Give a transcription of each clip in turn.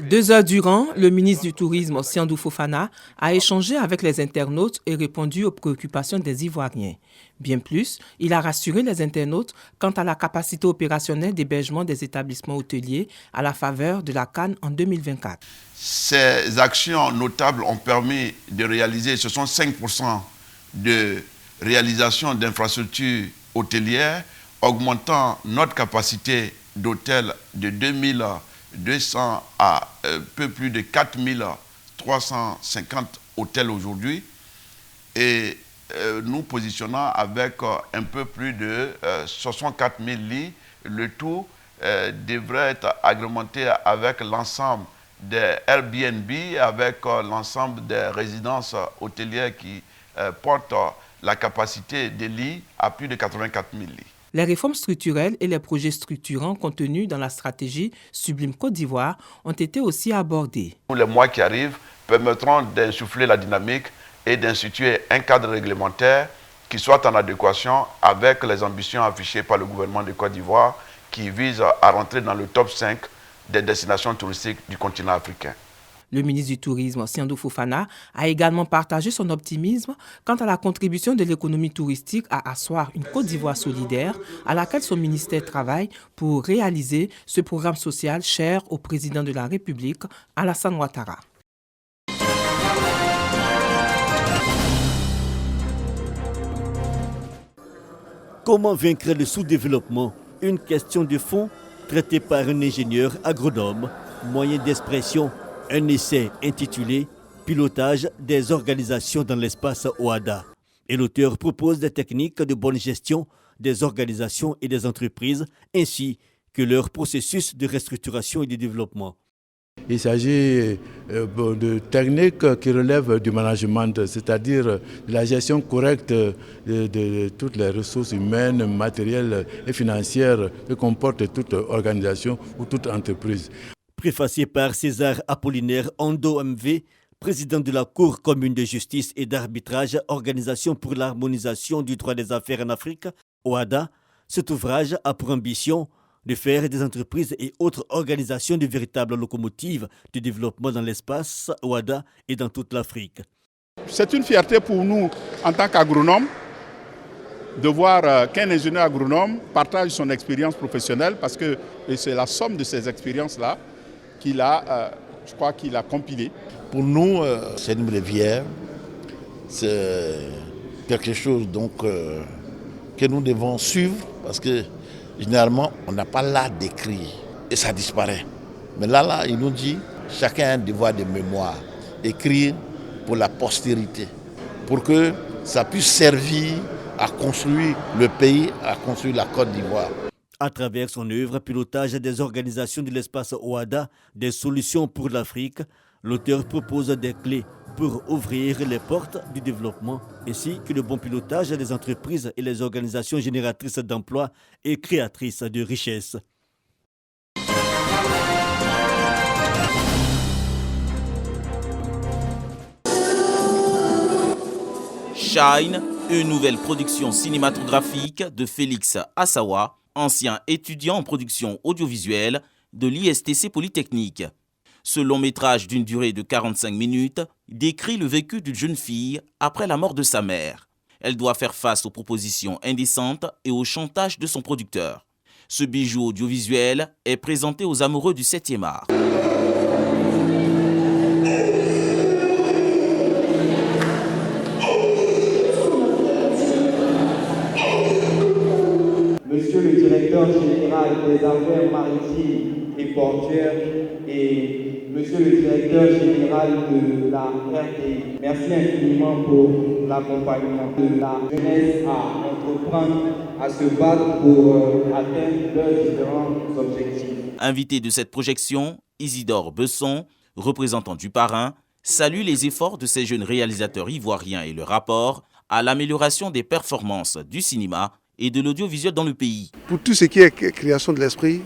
2 heures durant, le ministre du Tourisme, Siandou Fofana, a échangé avec les internautes et répondu aux préoccupations des Ivoiriens. Bien plus, il a rassuré les internautes quant à la capacité opérationnelle d'hébergement des établissements hôteliers à la faveur de la CAN en 2024. Ces actions notables ont permis de réaliser, ce sont 5% de réalisation d'infrastructures hôtelières, augmentant notre capacité d'hôtels de 2200 à peu plus de 4350 hôtels aujourd'hui, et nous positionnons avec un peu plus de 64 000 lits. Le tout devrait être agrémenté avec l'ensemble des Airbnb, avec l'ensemble des résidences hôtelières qui portent la capacité des lits à plus de 84 000 lits. Les réformes structurelles et les projets structurants contenus dans la stratégie Sublime Côte d'Ivoire ont été aussi abordés. Les mois qui arrivent permettront d'insuffler la dynamique et d'instituer un cadre réglementaire qui soit en adéquation avec les ambitions affichées par le gouvernement de Côte d'Ivoire qui vise à rentrer dans le top 5 des destinations touristiques du continent africain. Le ministre du Tourisme, Siandou Fofana, a également partagé son optimisme quant à la contribution de l'économie touristique à asseoir une Côte d'Ivoire solidaire à laquelle son ministère travaille pour réaliser ce programme social cher au président de la République, Alassane Ouattara. Comment vaincre le sous-développement? Une question de fond traitée par un ingénieur agronome, moyen d'expression. Un essai intitulé « Pilotage des organisations dans l'espace OHADA ». Et l'auteur propose des techniques de bonne gestion des organisations et des entreprises, ainsi que leur processus de restructuration et de développement. Il s'agit de techniques qui relèvent du management, c'est-à-dire de la gestion correcte de toutes les ressources humaines, matérielles et financières que comporte toute organisation ou toute entreprise. Préfacé par César Apollinaire Ando MV, président de la Cour commune de justice et d'arbitrage, Organisation pour l'harmonisation du droit des affaires en Afrique, OHADA, cet ouvrage a pour ambition de faire des entreprises et autres organisations de véritables locomotives de développement dans l'espace OHADA et dans toute l'Afrique. C'est une fierté pour nous en tant qu'agronomes de voir qu'un ingénieur agronome partage son expérience professionnelle parce que c'est la somme de ces expériences-là qu'il a, je crois qu'il a compilé. Pour nous, c'est une rivière, c'est quelque chose donc, que nous devons suivre parce que généralement, on n'a pas l'art d'écrire et ça disparaît. Mais là, il nous dit, chacun a un devoir de mémoire, écrire pour la postérité, pour que ça puisse servir à construire le pays, à construire la Côte d'Ivoire. À travers son œuvre Pilotage des organisations de l'espace OHADA, des solutions pour l'Afrique, l'auteur propose des clés pour ouvrir les portes du développement, ainsi que le bon pilotage des entreprises et les organisations génératrices d'emplois et créatrices de richesses. Shine, une nouvelle production cinématographique de Félix Assawa, ancien étudiant en production audiovisuelle de l'ISTC Polytechnique. Ce long métrage d'une durée de 45 minutes décrit le vécu d'une jeune fille après la mort de sa mère. Elle doit faire face aux propositions indécentes et au chantage de son producteur. Ce bijou audiovisuel est présenté aux amoureux du 7e art. Monsieur le directeur général des affaires maritimes et portuaires et monsieur le directeur général de la RDI, merci infiniment pour l'accompagnement de la jeunesse à entreprendre, à se battre pour atteindre leurs différents objectifs. Invité de cette projection, Isidore Besson, représentant du parrain, salue les efforts de ces jeunes réalisateurs ivoiriens et le rapport à l'amélioration des performances du cinéma et de l'audiovisuel dans le pays. Pour tout ce qui est création de l'esprit,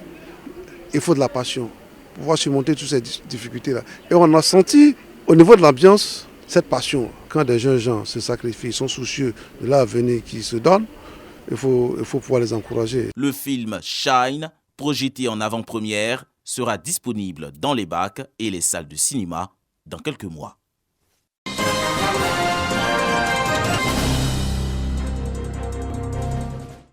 il faut de la passion pour pouvoir surmonter toutes ces difficultés-là. Et on a senti au niveau de l'ambiance cette passion. Quand des jeunes gens se sacrifient, ils sont soucieux de l'avenir qui se donne, il faut pouvoir les encourager. Le film Shine, projeté en avant-première, sera disponible dans les bacs et les salles de cinéma dans quelques mois.